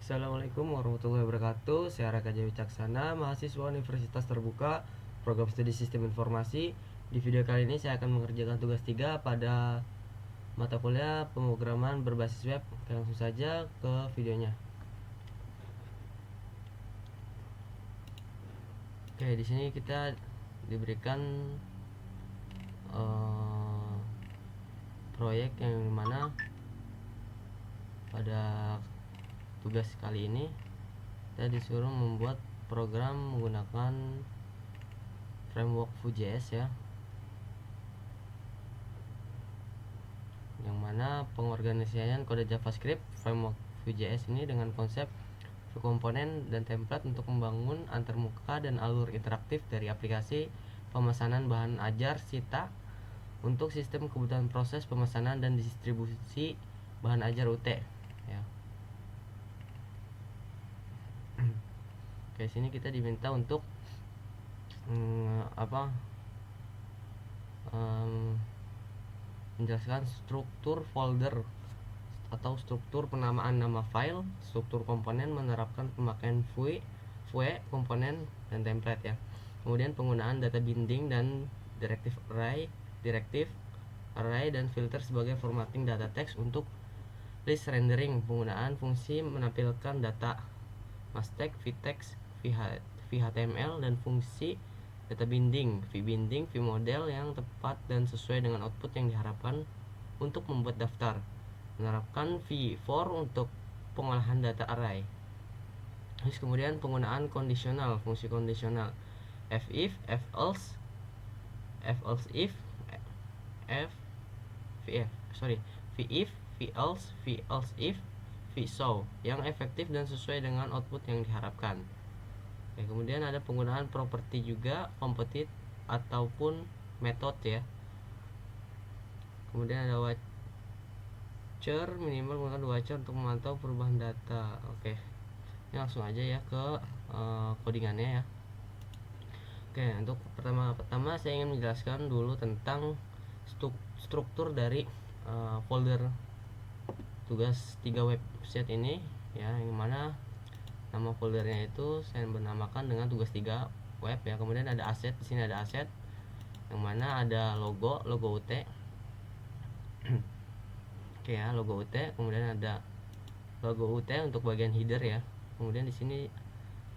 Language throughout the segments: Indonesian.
Assalamualaikum warahmatullahi wabarakatuh. Saya Raka Jawi Caksana, mahasiswa Universitas Terbuka, Program Studi Sistem Informasi. Di video kali ini saya akan mengerjakan tugas 3 pada mata kuliah pemrograman berbasis web. Oke, langsung saja ke videonya. Oke, di sini kita diberikan proyek yang dimana pada tugas kali ini kita disuruh membuat program menggunakan framework Vue.js ya, yang mana pengorganisasian kode JavaScript framework Vue.js ini dengan konsep view komponen dan template untuk membangun antarmuka dan alur interaktif dari aplikasi pemesanan bahan ajar Sita untuk sistem kebutuhan proses pemesanan dan distribusi bahan ajar UT ya. Oke, sini kita diminta untuk menjelaskan struktur folder atau struktur penamaan nama file, struktur komponen menerapkan pemakaian Vue komponen dan template ya. Kemudian penggunaan data binding dan directive array dan filter sebagai formatting data teks untuk list rendering, penggunaan fungsi menampilkan data mastek, vtext, vhtml dan fungsi data binding, vmodel yang tepat dan sesuai dengan output yang diharapkan untuk membuat daftar. Menerapkan v-for untuk pengolahan data array. Terus kemudian penggunaan kondisional, fungsi kondisional, if, else if, vif, else if, vshow yang efektif dan sesuai dengan output yang diharapkan. Oke, kemudian ada penggunaan properti juga, composite ataupun metode ya. Kemudian ada watcher, minimal menggunakan watcher untuk memantau perubahan data. Oke, ini langsung aja ya ke codingannya ya. Oke, untuk pertama saya ingin menjelaskan dulu tentang struktur dari folder tugas 3 website ini ya, yang mana nama foldernya itu saya bernamakan dengan tugas 3 web ya. Kemudian ada aset, di sini ada aset yang mana ada logo UT. Oke ya, logo UT, kemudian ada logo UT untuk bagian header ya. Kemudian di sini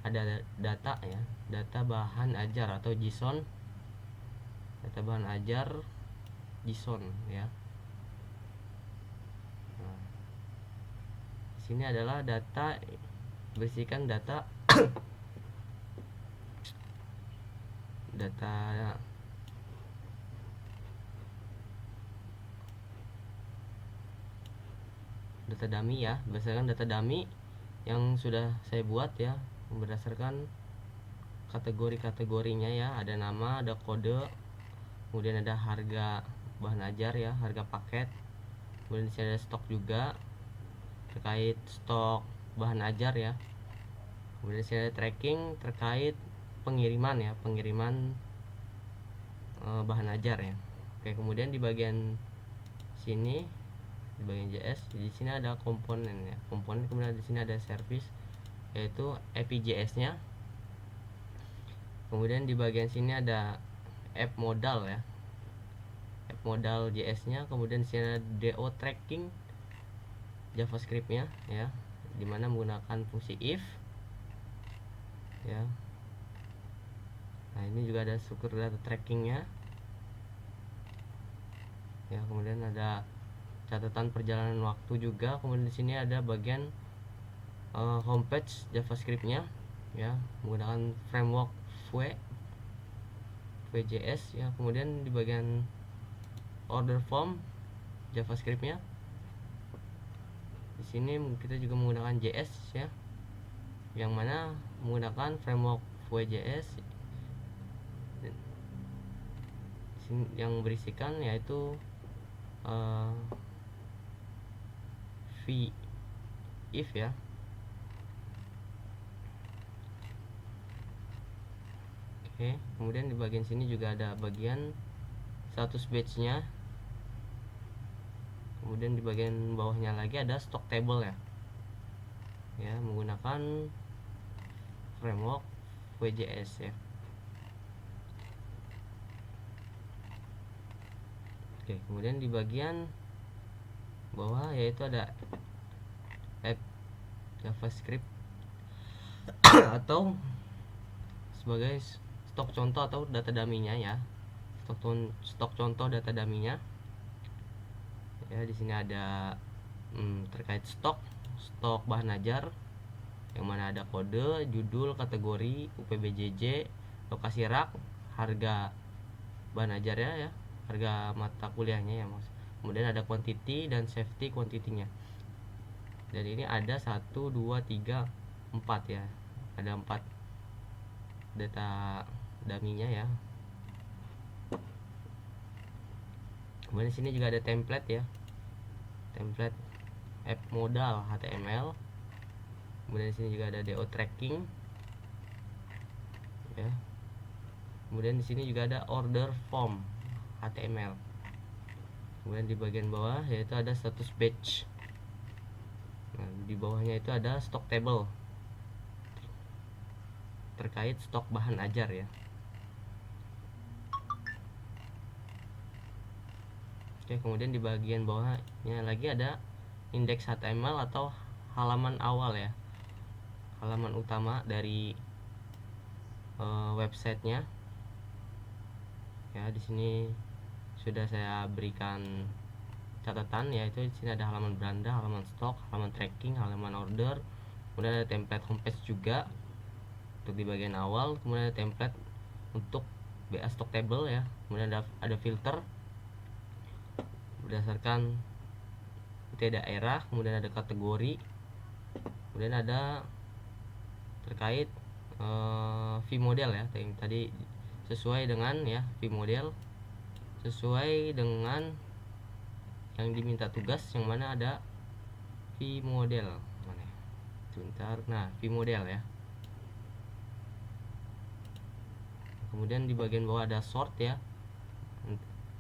ada data ya, data bahan ajar atau JSON. Data bahan ajar JSON ya. Nah, di sini adalah data, berisikan data dummy ya, berdasarkan data dummy yang sudah saya buat ya, berdasarkan kategori-kategorinya ya. Ada nama, ada kode, kemudian ada harga bahan ajar ya, harga paket. Kemudian di sini ada stok juga terkait stok bahan ajar ya. Kemudian di sini ada tracking terkait pengiriman ya, bahan ajar ya. Oke, kemudian di bagian sini, di bagian JS, di sini ada komponen ya, kemudian di sini ada service yaitu API.js-nya. Kemudian di bagian sini ada app modal ya, app modal JS-nya. Kemudian di sini ada DO tracking JavaScript-nya ya, dimana menggunakan fungsi if ya. Nah, ini juga ada struktur data trackingnya ya. Kemudian ada catatan perjalanan waktu juga. Kemudian di sini ada bagian homepage JavaScript-nya ya, menggunakan framework Vue.js ya. Kemudian di bagian order form JavaScript-nya, di sini kita juga menggunakan JS ya, yang mana menggunakan framework Vue.js yang berisikan yaitu if ya. Oke, kemudian di bagian sini juga ada bagian status batch-nya. Kemudian di bagian bawahnya lagi ada stock table ya. ya menggunakan framework WJS ya. Oke, kemudian di bagian bawah yaitu ada app JavaScript atau sebagai stok contoh atau data dummy-nya ya. Stok contoh data dummy-nya. Ya, di sini ada terkait stok bahan ajar yang mana ada kode, judul, kategori, UPBJJ, lokasi rak, harga bahan ajarnya ya, harga mata kuliahnya ya Mas. Kemudian ada quantity dan safety quantity-nya. Dan ini ada 1 2 3 4 ya. Ada 4 data dummy-nya ya. Kemudian di sini juga ada template ya. Template app modal HTML. Kemudian di sini juga ada DO tracking ya. Kemudian di sini juga ada order form HTML. Kemudian di bagian bawah yaitu ada status batch. Nah, di bawahnya itu ada stock table terkait stok bahan ajar ya. Oke, kemudian di bagian bawahnya lagi ada indeks HTML atau halaman awal ya, halaman utama dari websitenya ya. Di sini sudah saya berikan catatan, yaitu di sini ada halaman beranda, halaman stok, halaman tracking, halaman order, kemudian ada template homepage juga untuk di bagian awal, kemudian ada template untuk BA stock table ya, kemudian ada filter berdasarkan daerah, kemudian ada kategori, kemudian ada terkait fee model ya, tadi sesuai dengan ya fee model sesuai dengan yang diminta tugas, yang mana ada fee model mana sebentar. Nah, fee model ya. Kemudian di bagian bawah ada sort ya,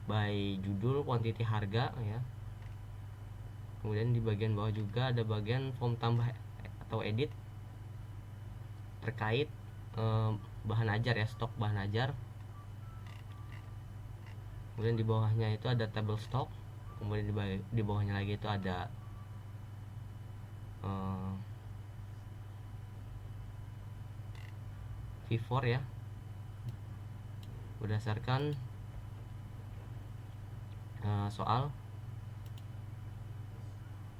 by judul, quantity, harga ya. Kemudian di bagian bawah juga ada bagian form tambah atau edit terkait bahan ajar ya, stok bahan ajar. Kemudian di bawahnya itu ada table stock. Kemudian di bawahnya lagi itu ada V4 ya, berdasarkan soal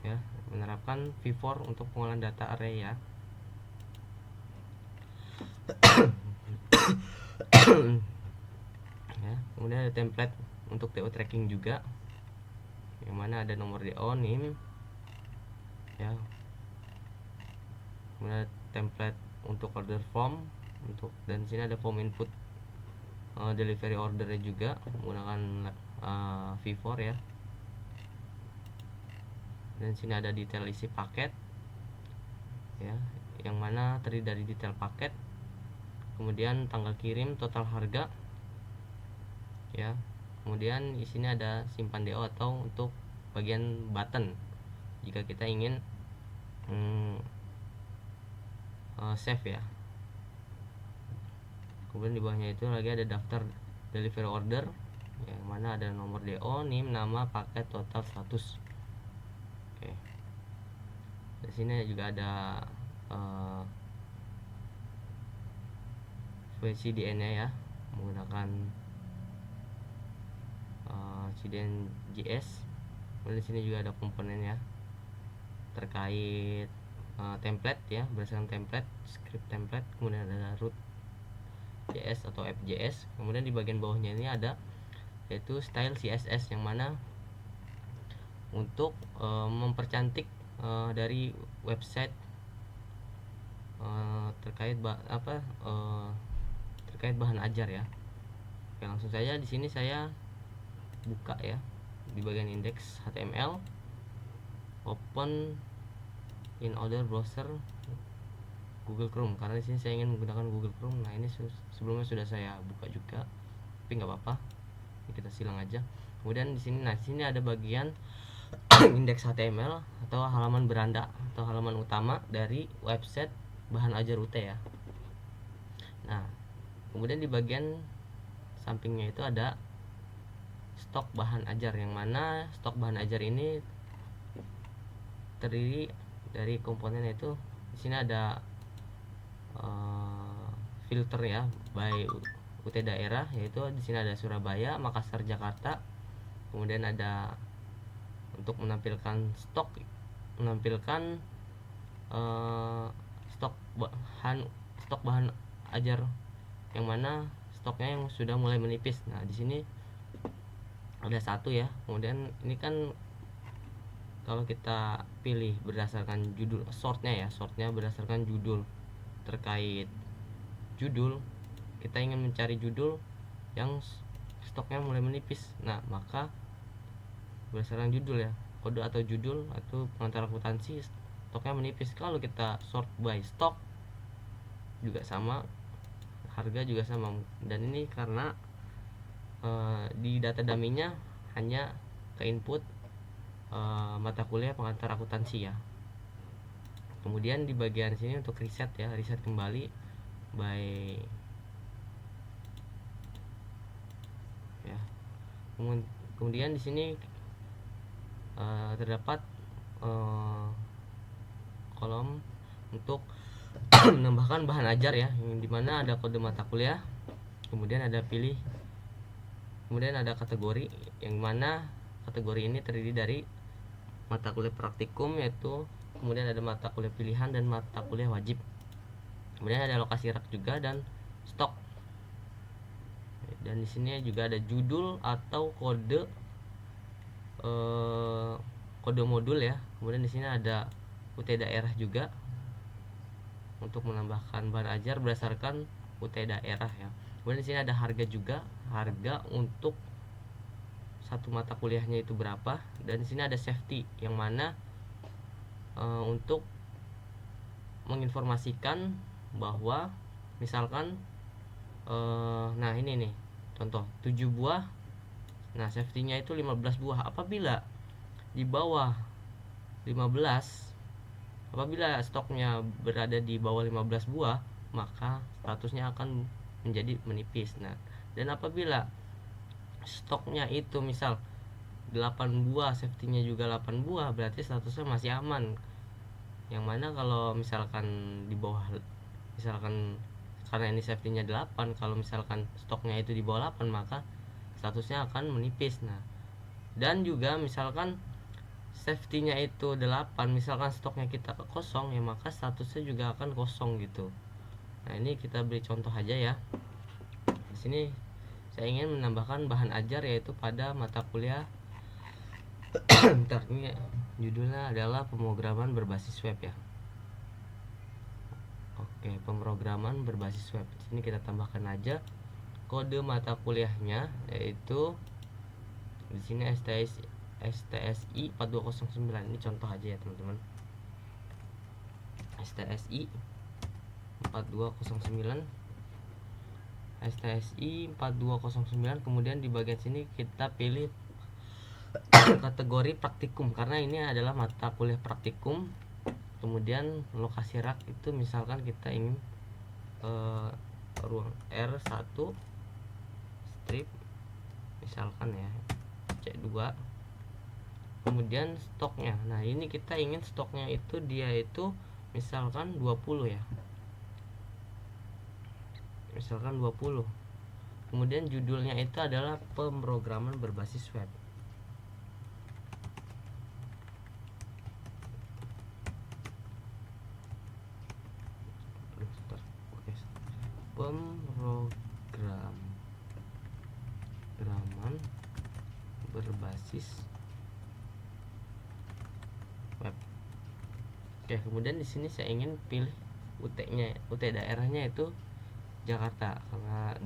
ya, menerapkan V4 untuk pengolahan data array ya. Ya, kemudian ada template untuk DO tracking juga, yang mana ada nomor DO, NIM ya. Kemudian ada template untuk order form dan sini ada form input delivery ordernya juga menggunakan V4 ya. Dan sini ada detail isi paket ya, yang mana terdiri dari detail paket, kemudian tanggal kirim, total harga ya. Kemudian di sini ada simpan DO atau untuk bagian button jika kita ingin save ya. Kemudian di bawahnya itu lagi ada daftar delivery order, yang mana ada nomor DO, NIM, nama, paket, total, status. Oke. Di sini juga ada CDN-nya ya, menggunakan CDN JS. Kemudian di sini juga ada komponennya terkait template ya, berdasarkan template, script template, kemudian ada root JS atau app.js. Kemudian di bagian bawahnya ini ada yaitu style CSS, yang mana untuk mempercantik dari website terkait terkait bahan ajar ya. Oke, langsung saja di sini saya buka ya di bagian indeks HTML, open in other browser Google Chrome, karena di sini saya ingin menggunakan Google Chrome. Nah, ini sebelumnya sudah saya buka juga, tapi nggak apa-apa, kita silang aja. Kemudian di sini, nah di sini ada bagian indeks HTML atau halaman beranda atau halaman utama dari website bahan ajar UT ya. Nah, kemudian di bagian sampingnya itu ada stok bahan ajar, yang mana stok bahan ajar ini terdiri dari komponen, yaitu di sini ada filter ya by UT daerah, yaitu di sini ada Surabaya, Makassar, Jakarta. Kemudian ada untuk menampilkan stok stok bahan ajar, yang mana stoknya yang sudah mulai menipis. Nah, di sini ada satu ya. Kemudian ini kan kalau kita pilih berdasarkan judul, sortnya berdasarkan judul. Terkait judul, kita ingin mencari judul yang stoknya mulai menipis. Nah, maka berdasarkan judul ya, kode atau judul atau pengantar akuntansi, stoknya menipis. Kalau kita sort by stock juga sama, harga juga sama. Dan ini karena di data dummy-nya hanya ke input mata kuliah pengantar akuntansi ya. Kemudian di bagian sini untuk riset ya, riset kembali by ya. Kemudian di sini terdapat kolom untuk menambahkan bahan ajar ya, yang dimana ada kode mata kuliah, kemudian ada pilih, kemudian ada kategori, yang mana kategori ini terdiri dari mata kuliah praktikum, yaitu kemudian ada mata kuliah pilihan dan mata kuliah wajib. Kemudian ada lokasi rak juga dan stok. Dan di sini juga ada judul atau kode kode modul ya. Kemudian di sini ada UT daerah juga untuk menambahkan bahan ajar berdasarkan UT daerah ya. Kemudian di sini ada harga juga, harga untuk satu mata kuliahnya itu berapa. Dan di sini ada safety, yang mana untuk menginformasikan bahwa misalkan nah ini nih contoh 7 buah, nah safety-nya itu 15 buah. Apabila di bawah 15, apabila stoknya berada di bawah 15 buah, maka statusnya akan menjadi menipis. Nah, dan apabila stoknya itu misal 8 buah, safety-nya juga 8 buah, berarti statusnya masih aman. Yang mana kalau misalkan di bawah, misalkan karena ini safety-nya 8, kalau misalkan stoknya itu di bawah 8, maka statusnya akan menipis. Nah, dan juga misalkan safety-nya itu 8, misalkan stoknya kita kosong ya, maka statusnya juga akan kosong gitu. Nah, ini kita beri contoh aja ya. Di sini saya ingin menambahkan bahan ajar, yaitu pada mata kuliah bentar, ini judulnya adalah pemrograman berbasis web ya. Oke, pemrograman berbasis web. Di sini kita tambahkan aja kode mata kuliahnya, yaitu di sini STSI 4209. Ini contoh aja ya, teman-teman. STSI 4209. STSI 4209. Kemudian di bagian sini kita pilih kategori praktikum, karena ini adalah mata kuliah praktikum. Kemudian lokasi rak itu misalkan kita ingin ruang R1 strip misalkan ya, C2. Kemudian stoknya, nah ini kita ingin stoknya itu dia itu misalkan 20 ya, misalkan 20. Kemudian judulnya itu adalah pemrograman berbasis web. Pemrograman berbasis web. Oke, kemudian di sini saya ingin pilih UT-nya, UT daerahnya itu Jakarta, karena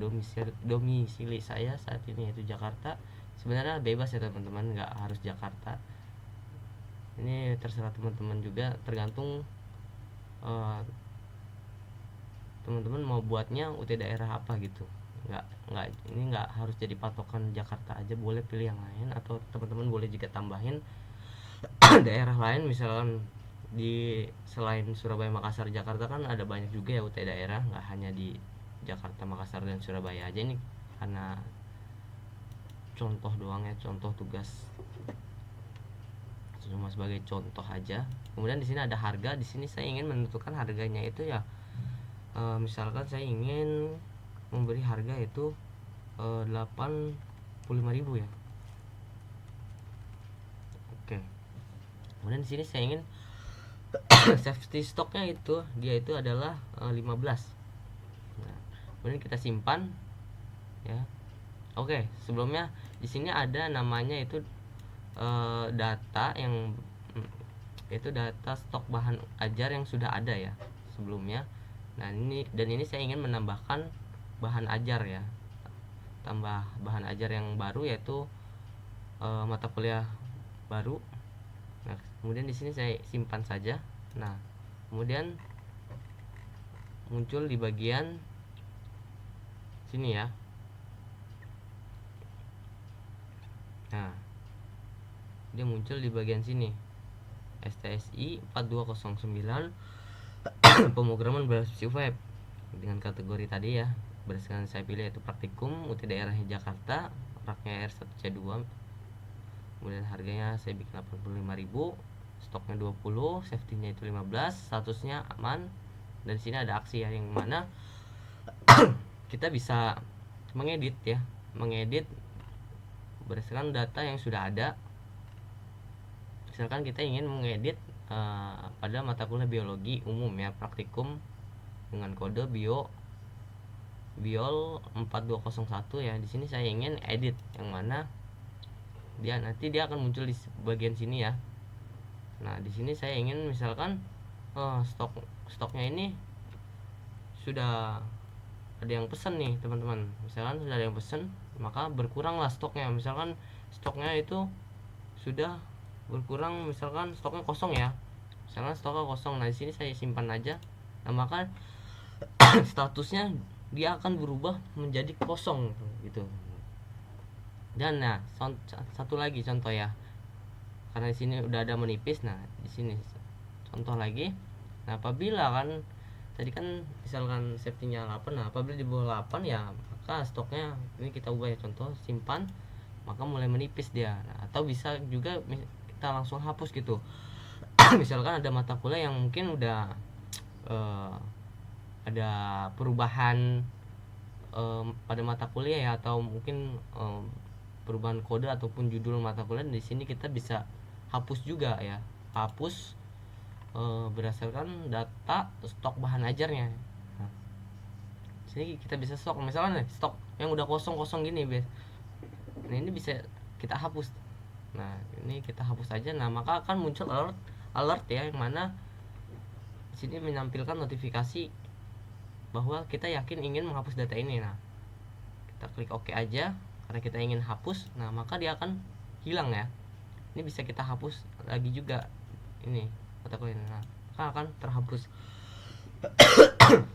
domisili saya saat ini yaitu Jakarta. Sebenarnya bebas ya teman-teman, nggak harus Jakarta. Ini terserah teman-teman juga, tergantung teman-teman mau buatnya UT daerah apa gitu. Ini nggak harus jadi patokan Jakarta aja, boleh pilih yang lain, atau teman-teman boleh juga tambahin daerah lain misalkan di selain Surabaya, Makassar, Jakarta kan ada banyak juga ya UT daerah, nggak hanya di Jakarta, Makassar, dan Surabaya aja nih, karena contoh doang ya, contoh tugas, cuma sebagai contoh aja. Kemudian di sini ada harga. Di sini saya ingin menentukan harganya itu ya, misalkan saya ingin memberi harga itu 85.000 ya. Oke. Kemudian di sini saya ingin safety stocknya itu dia itu adalah 15. Nah, kemudian kita simpan ya. Oke, sebelumnya di sini ada namanya itu data yang itu data stok bahan ajar yang sudah ada ya sebelumnya. Nah, ini saya ingin menambahkan bahan ajar ya. Tambah bahan ajar yang baru yaitu mata kuliah baru. Nah, kemudian di sini saya simpan saja. Nah, kemudian muncul di bagian sini ya. Nah, dia muncul di bagian sini. STSI 4209 pemrograman berbasis web dengan kategori tadi ya. Berdasarkan saya pilih yaitu praktikum UT daerahnya Jakarta, raknya R1C2. Kemudian harganya saya bikin 85.000, stoknya 20, safety-nya itu 15, statusnya aman. Dan sini ada aksi ya, yang mana kita bisa mengedit ya, mengedit berdasarkan data yang sudah ada. Misalkan kita ingin mengedit pada mata kuliah biologi umum ya, praktikum dengan kode biol 4201 ya. Di sini saya ingin edit yang mana nanti dia akan muncul di bagian sini ya. Nah, di sini saya ingin misalkan stoknya ini sudah ada yang pesen nih teman-teman. Misalkan sudah ada yang pesen, maka berkuranglah stoknya. Misalkan stoknya itu sudah berkurang, misalkan stoknya kosong ya. Misalkan stoknya kosong. Nah, di sini saya simpan aja. Nah, maka statusnya dia akan berubah menjadi kosong gitu. Dan nah, satu lagi contoh ya. Karena di sini udah ada menipis. Nah, di sini contoh lagi. Nah, apabila kan tadi kan misalkan safety-nya 8, nah apabila di bawah 8 ya, maka stoknya ini kita ubah ya, contoh simpan, maka mulai menipis dia. Nah, atau bisa juga kita langsung hapus gitu. Misalkan ada mata kuliah yang mungkin udah ada perubahan pada mata kuliah ya, atau mungkin perubahan kode ataupun judul mata kuliah. Di sini kita bisa hapus juga ya, hapus berdasarkan data stok bahan ajarnya. Nah, sini kita bisa stok, misalnya stok yang udah kosong gini, nah ini bisa kita hapus. Nah, ini kita hapus aja. Nah, maka akan muncul alert ya, yang mana di sini menampilkan notifikasi bahwa kita yakin ingin menghapus data ini. Nah, kita klik OK aja karena kita ingin hapus. Nah, maka dia akan hilang ya. Ini bisa kita hapus lagi juga ini mata kuliah. Nah, maka akan terhapus.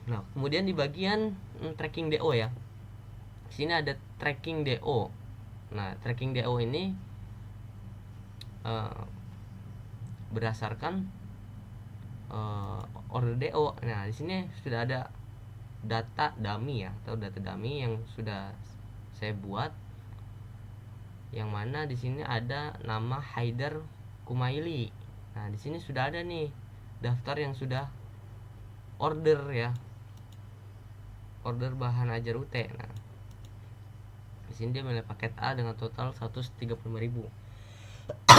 Nah, kemudian di bagian tracking DO ya. Di sini ada tracking DO. Nah, tracking DO ini berdasarkan order DO. Nah, di sini sudah ada data dummy ya, atau data dummy yang sudah saya buat, yang mana di sini ada nama Haidar Kumaili. Nah, di sini sudah ada nih daftar yang sudah order ya, order bahan ajar UT. Nah, di sini dia milih paket A dengan total 135.000.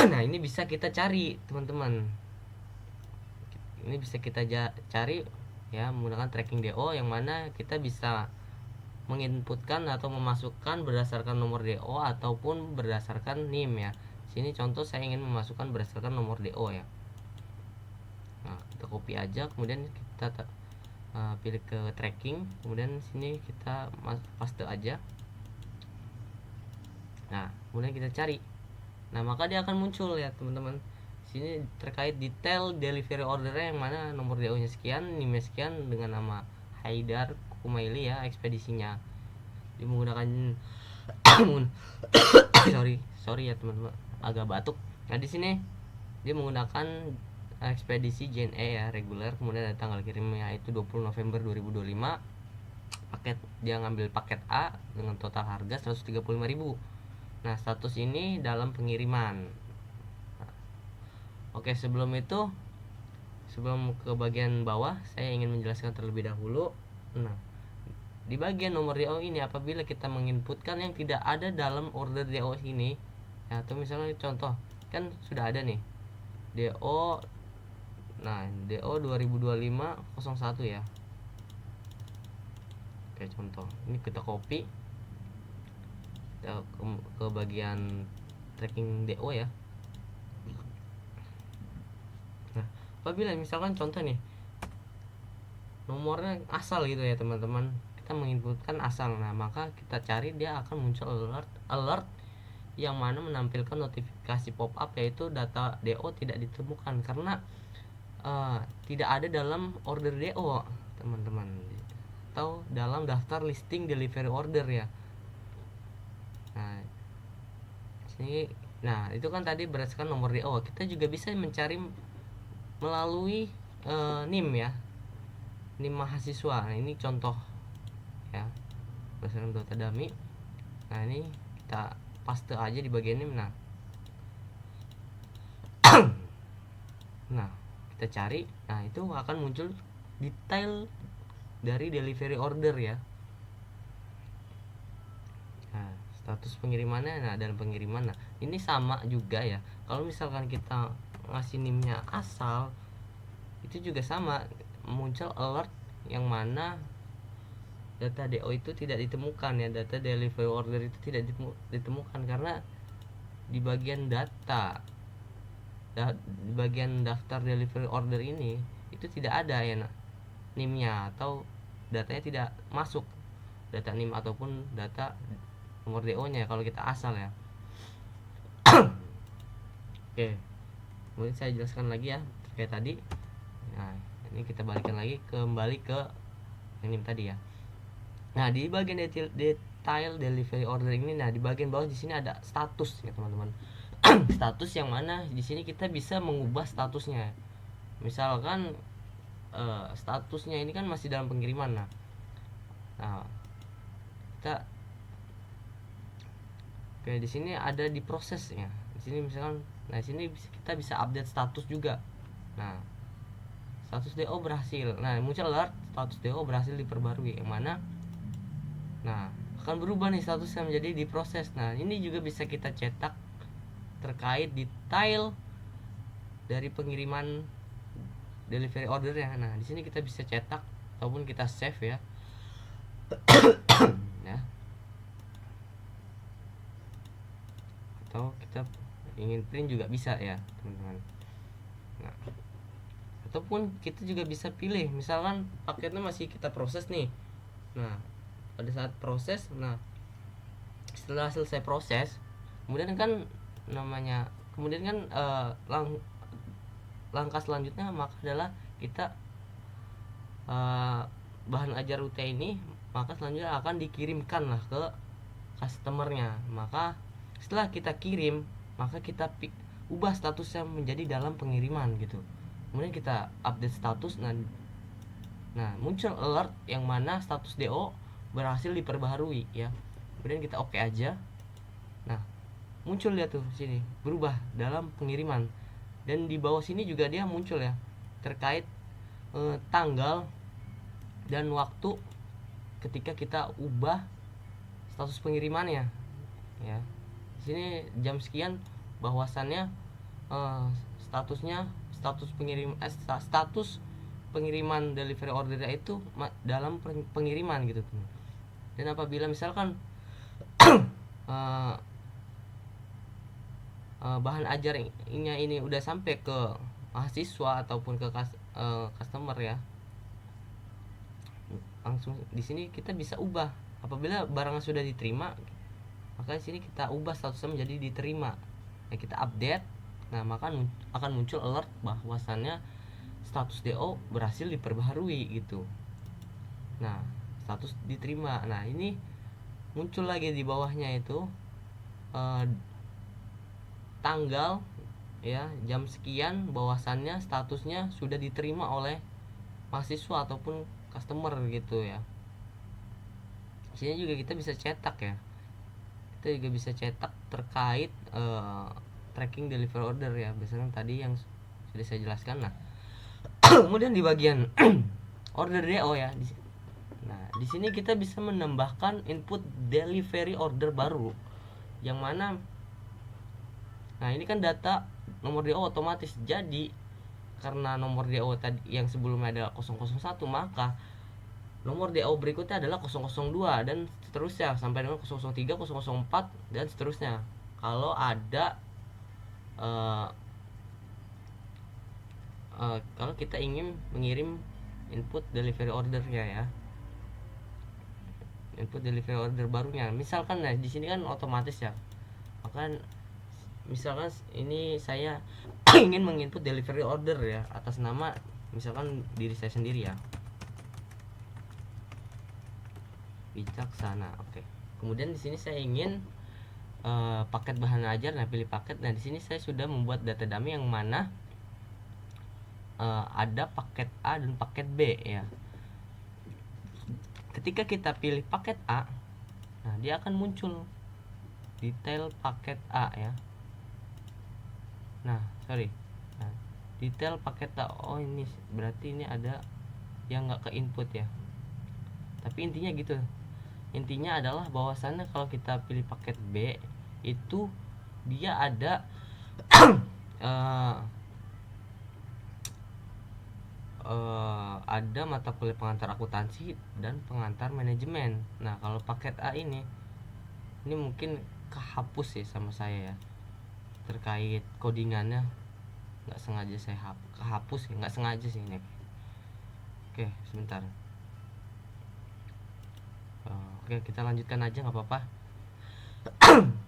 Nah, ini bisa kita cari teman-teman. Ini bisa kita cari ya menggunakan tracking DO, yang mana kita bisa menginputkan atau memasukkan berdasarkan nomor DO ataupun berdasarkan NIM ya. Sini contoh saya ingin memasukkan berdasarkan nomor DO ya. Nah, kita copy aja, kemudian kita pilih ke tracking, kemudian sini kita paste aja. Nah, kemudian kita cari. Nah, maka dia akan muncul ya teman-teman. Sini terkait detail delivery ordernya, yang mana nomor DO nya sekian, NIM nya sekian, dengan nama Haidar Kumaili ya, ekspedisinya dia menggunakan sorry ya teman-teman, agak batuk. Nah, di sini dia menggunakan ekspedisi JNE ya, reguler, kemudian ada tanggal kirimnya itu 20 November 2025. Paket dia ngambil paket A dengan total harga 135.000. Nah, status ini dalam pengiriman. Oke, sebelum ke bagian bawah, saya ingin menjelaskan terlebih dahulu. Nah, di bagian nomor DO ini, apabila kita menginputkan yang tidak ada dalam order DO ini, ya, atau misalnya contoh, kan sudah ada nih DO, nah DO 2025-01 ya. Oke, contoh ini kita copy ke bagian tracking DO ya. Nah, apabila misalkan contoh nih nomornya asal gitu ya teman-teman, kita menginputkan asal, nah maka kita cari dia akan muncul alert yang mana menampilkan notifikasi pop up yaitu data DO tidak ditemukan karena tidak ada dalam order DO teman-teman, atau dalam daftar listing delivery order ya. Nah, sini, nah itu kan tadi berdasarkan nomor DO. Kita juga bisa mencari melalui NIM ya, NIM mahasiswa. Nah, ini contoh ya berdasarkan data dummy. Nah, ini kita paste aja di bagian NIM. Nah, kita cari, nah itu akan muncul detail dari delivery order ya. Nah, status pengirimannya, nah dalam pengiriman, nah ini sama juga ya. Kalau misalkan kita ngasih NIM-nya asal, itu juga sama, muncul alert yang mana data DO itu tidak ditemukan ya, data delivery order itu tidak ditemukan karena di bagian data, di bagian daftar delivery order ini itu tidak ada ya NIM-nya, atau datanya tidak masuk, data NIM ataupun data nomor DO-nya kalau kita asal ya. Oke, kemudian saya jelaskan lagi ya kayak tadi. Nah, ini kita balikan lagi kembali ke yang NIM tadi ya. Nah, di bagian detail delivery order ini, nah di bagian bawah di sini ada status ya teman-teman. Status yang mana di sini kita bisa mengubah statusnya. Misalkan statusnya ini kan masih dalam pengiriman. Nah, kita oke, di sini ada di prosesnya. Di sini misalkan, nah di sini kita bisa update status juga. Nah, status DO berhasil. Nah, muncul alert status DO berhasil diperbarui, yang mana nah akan berubah nih statusnya menjadi diproses. Nah, ini juga bisa kita cetak terkait detail dari pengiriman delivery order ya. Nah, di sini kita bisa cetak ataupun kita save ya. Ya. Atau kita ingin print juga bisa ya, teman-teman. Nah, ataupun kita juga bisa pilih, misalkan paketnya masih kita proses nih. Nah, pada saat proses, nah setelah selesai proses, kemudian kan langkah selanjutnya maka adalah kita bahan ajar UT ini maka selanjutnya akan dikirimkan lah ke customernya. Maka setelah kita kirim, maka kita ubah statusnya menjadi dalam pengiriman gitu. Kemudian kita update status, nah muncul alert yang mana status DO berhasil diperbaharui ya. Kemudian kita oke aja. Nah, muncul dia tuh sini berubah dalam pengiriman, dan di bawah sini juga dia muncul ya terkait tanggal dan waktu ketika kita ubah status pengirimannya ya. Di sini jam sekian bahwasannya status pengiriman delivery order itu dalam pengiriman gitu. Dan apabila misalkan bahan ajarnya ini udah sampai ke mahasiswa ataupun ke customer ya, langsung di sini kita bisa ubah. Apabila barangnya sudah diterima, maka di sini kita ubah statusnya menjadi diterima. Ya, kita update. Nah, maka akan muncul alert bahwasannya status DO berhasil diperbaharui gitu. Nah, status diterima. Nah, ini muncul lagi di bawahnya itu tanggal ya, jam sekian bahwasannya statusnya sudah diterima oleh mahasiswa ataupun customer gitu ya. Di sini juga kita bisa cetak ya, kita juga bisa cetak terkait tracking delivery order ya, biasanya tadi yang sudah saya jelaskan. Nah kemudian di bagian order DO ya, nah di sini kita bisa menambahkan input delivery order baru, yang mana nah ini kan data nomor DO otomatis, jadi karena nomor DO tadi yang sebelumnya adalah 001, maka nomor DO berikutnya adalah 002 dan seterusnya sampai dengan 003, 004 dan seterusnya. Kalau ada kalau kita ingin mengirim input delivery ordernya ya, input delivery order barunya, misalkan nah di sini kan otomatis ya, maka misalkan ini saya ingin menginput delivery order ya atas nama misalkan diri saya sendiri ya, Wicaksana. Oke. Kemudian di sini saya ingin paket bahan ajar, nah pilih paket. Nah di sini saya sudah membuat data dummy yang mana ada paket A dan paket B ya. Ketika kita pilih paket A, nah dia akan muncul detail paket A ya. Nah detail paket A, oh ini berarti ini ada yang nggak ke input ya, tapi intinya gitu. Intinya adalah bahwasannya kalau kita pilih paket B itu dia ada ada mata kuliah pengantar akuntansi dan pengantar manajemen. Nah kalau paket A ini mungkin kehapus ya sama saya ya, terkait codingannya nggak sengaja saya kehapus ya, nggak sengaja sih ini. Oke sebentar. Oke kita lanjutkan aja nggak apa-apa.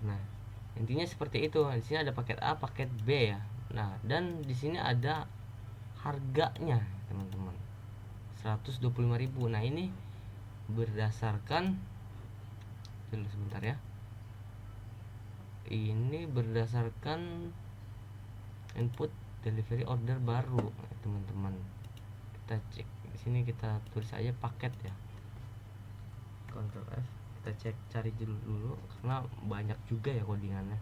Nah intinya seperti itu. Di sini ada paket A, paket B ya. Nah dan di sini ada harganya teman-teman, 125.000. Nah ini berdasarkan, dulu sebentar ya, ini berdasarkan input delivery order baru teman-teman. Kita cek di sini, kita tulis aja paket ya, Ctrl F, kita cek cari dulu karena banyak juga ya codingannya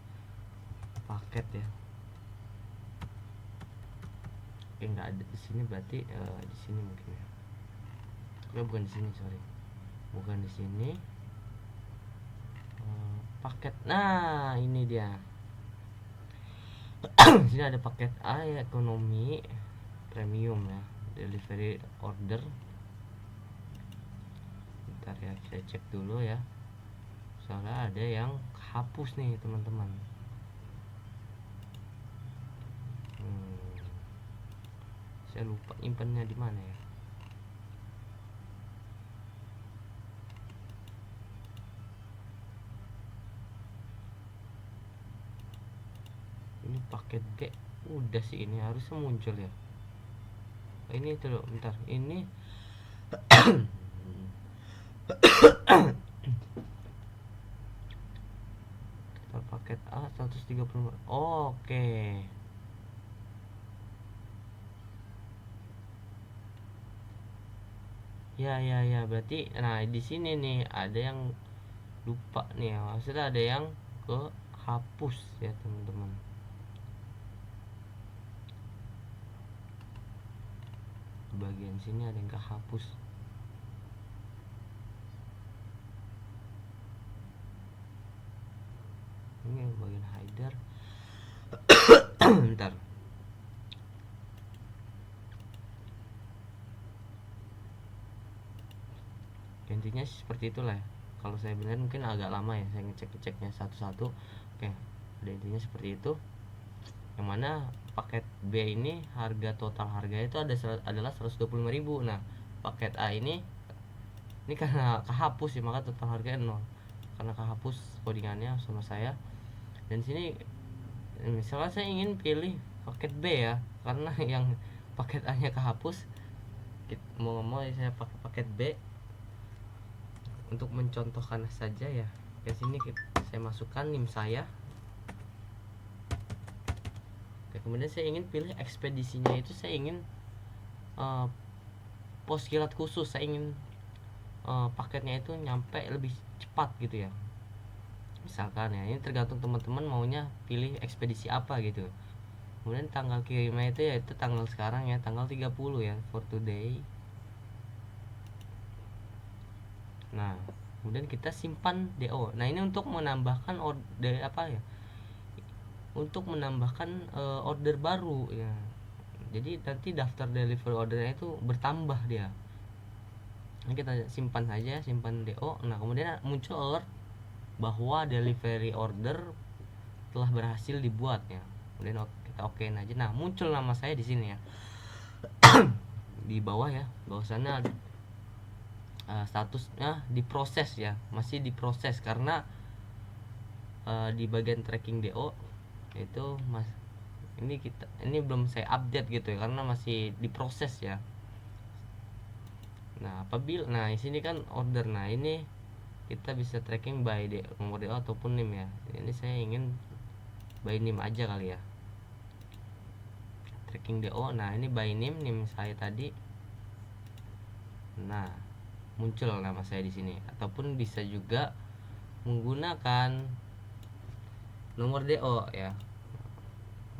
paket ya. Oke nggak ada di sini, berarti di sini mungkin ya. Oke bukan di sini, sorry, bukan di sini. Paket, nah ini dia. Di sini ada paket A ya, ekonomi premium ya, delivery order. Bentar ya, saya cek dulu ya, soalnya ada yang hapus nih teman-teman. Saya lupa nyimpannya di mana ya. Ini paket B udah sih, ini harusnya muncul ya. Ini itu loh, bentar, ini paket A 130. Oke. Ya, berarti nah di sini nih ada yang lupa nih ya, maksudnya ada yang kehapus ya teman-teman. Di bagian sini ada yang kehapus. Ini bagian header. Bentar. Intinya seperti itulah ya. Kalau saya benar mungkin agak lama ya saya ngeceknya satu-satu. Oke, ada intinya seperti itu. Yang mana paket B ini harga total harganya itu adalah 125.000. Nah, paket A ini karena kehapus ya, maka total harganya 0. Karena kehapus codingannya sama saya. Dan sini misalnya saya ingin pilih paket B ya, karena yang paket A nya kehapus, mau saya pakai paket B untuk mencontohkan saja ya. Di sini saya masukkan NIM saya. Oke, kemudian saya ingin pilih ekspedisinya itu, saya ingin pos kilat khusus, saya ingin paketnya itu nyampe lebih cepat gitu ya. Misalkan ya, ini tergantung teman-teman maunya pilih ekspedisi apa gitu. Kemudian tanggal kirimnya itu yaitu tanggal sekarang ya, tanggal 30 ya, for today. Nah, kemudian kita simpan DO. Nah, ini untuk menambahkan order apa ya? Untuk menambahkan order baru ya. Jadi nanti daftar delivery ordernya itu bertambah dia. Nah, kita simpan saja, simpan DO. Nah, kemudian muncul alert bahwa delivery order telah berhasil dibuat ya. Kemudian kita okein aja. Nah, muncul nama saya di sini ya. Di bawah ya, bahwasannya statusnya diproses ya, masih diproses karena di bagian tracking DO itu ini belum saya update gitu ya, karena masih diproses ya. Nah, di sini kan order. Nah, ini kita bisa tracking by nomor DO ataupun NIM ya. Ini saya ingin by NIM aja kali ya. Tracking DO. Nah, ini by NIM saya tadi. Nah, muncul nama saya di sini, ataupun bisa juga menggunakan nomor DO ya.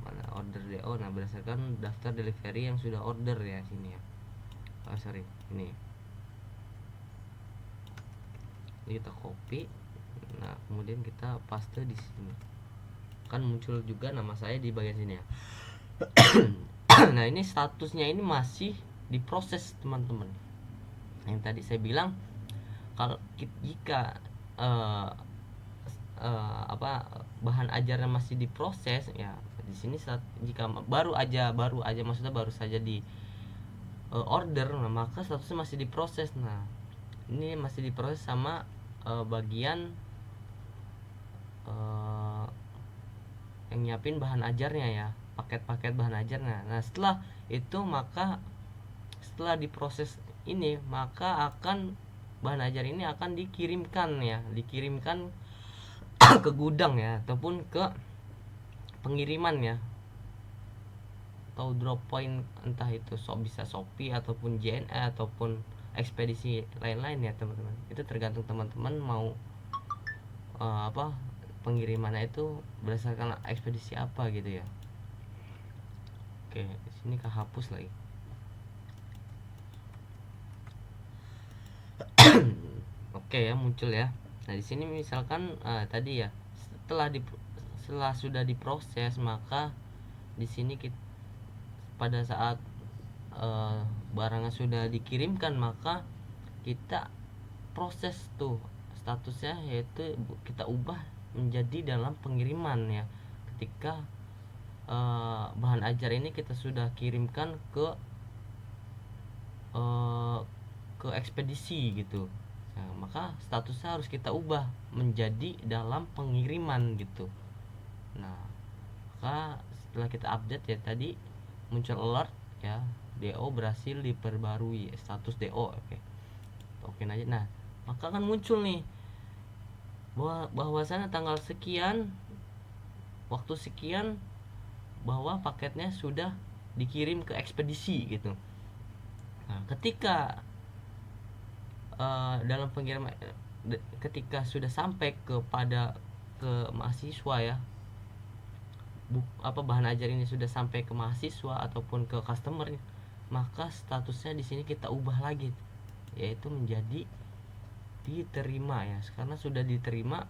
Mana order DO? Nah, berdasarkan daftar delivery yang sudah order ya sini ya. Ini kita copy. Nah, kemudian kita paste di sini. Kan muncul juga nama saya di bagian sini ya. Nah, ini statusnya ini masih diproses teman-teman. Yang tadi saya bilang kalau jika bahan ajarnya masih diproses ya, di sini jika baru aja maksudnya baru saja di order, nah maka statusnya masih diproses. Nah, ini masih diproses sama bagian yang nyiapin bahan ajarnya ya, paket-paket bahan ajarnya. Nah, setelah itu maka setelah diproses ini, maka akan bahan ajar ini akan dikirimkan ke gudang ya, ataupun ke pengiriman ya, atau drop point, entah itu bisa Shopee ataupun JNE ataupun ekspedisi lain-lain ya teman-teman. Itu tergantung teman-teman mau pengirimannya itu berdasarkan ekspedisi apa gitu ya. Oke, sini kehapus lagi. Oke ya, muncul ya. Nah, di sini misalkan tadi ya, setelah sudah diproses, maka di sini pada saat barangnya sudah dikirimkan, maka kita proses tuh statusnya, yaitu kita ubah menjadi dalam pengiriman ya. Ketika bahan ajar ini kita sudah kirimkan ke ekspedisi gitu. Nah, maka statusnya harus kita ubah menjadi dalam pengiriman gitu. Nah, maka setelah kita update ya tadi muncul alert ya, DO berhasil diperbarui, status DO. Oke aja. Nah, maka kan muncul nih bahwasanya tanggal sekian, waktu sekian, bahwa paketnya sudah dikirim ke ekspedisi gitu. Nah, ketika dalam pengiriman, ketika sudah sampai ke mahasiswa ya, bahan ajar ini sudah sampai ke mahasiswa ataupun ke customer, maka statusnya di sini kita ubah lagi, yaitu menjadi diterima ya, karena sudah diterima.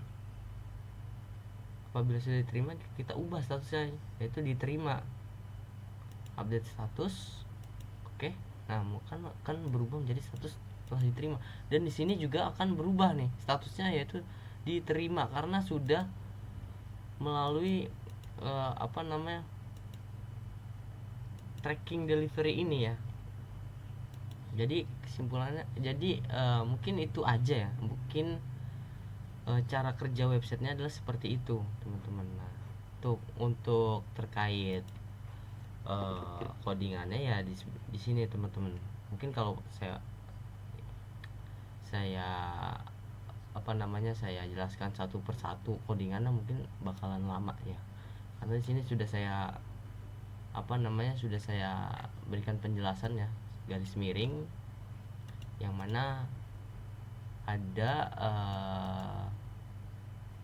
Apabila sudah diterima, kita ubah statusnya, yaitu diterima. Update status. Oke. Nah, kan berubah menjadi status telah diterima. Dan di sini juga akan berubah nih statusnya, yaitu diterima karena sudah melalui tracking delivery ini ya. Jadi kesimpulannya, mungkin itu aja ya, mungkin cara kerja websitenya adalah seperti itu teman-teman. Nah, untuk terkait codingannya ya di sini teman-teman. Mungkin kalau saya saya jelaskan satu persatu codingannya mungkin bakalan lama ya, karena di sini sudah saya apa namanya, sudah saya berikan penjelasan ya, garis miring, yang mana ada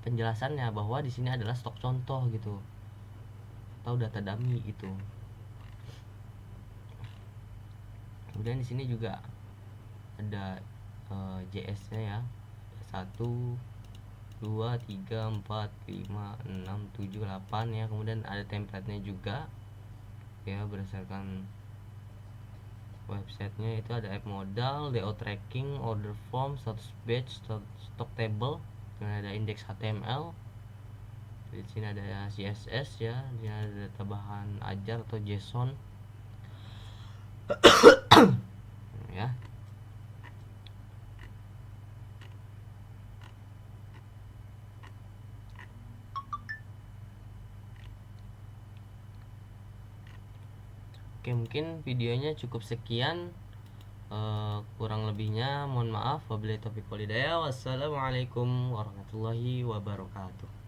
penjelasannya bahwa di sini adalah stok contoh gitu atau data dummy gitu. Kemudian di sini juga ada JS-nya ya, 1 2 3 4 5 6 7 8 ya. Kemudian ada template-nya juga ya, berdasarkan websitenya. Itu ada app modal, DO tracking, order form, status batch, stock table, dan ada index HTML. Di sini ada CSS ya, di sini ada data bahan ajar atau JSON ya. Oke, mungkin videonya cukup sekian. Kurang lebihnya mohon maaf. Wabillahi taufiq walhidayah. Wassalamualaikum warahmatullahi wabarakatuh.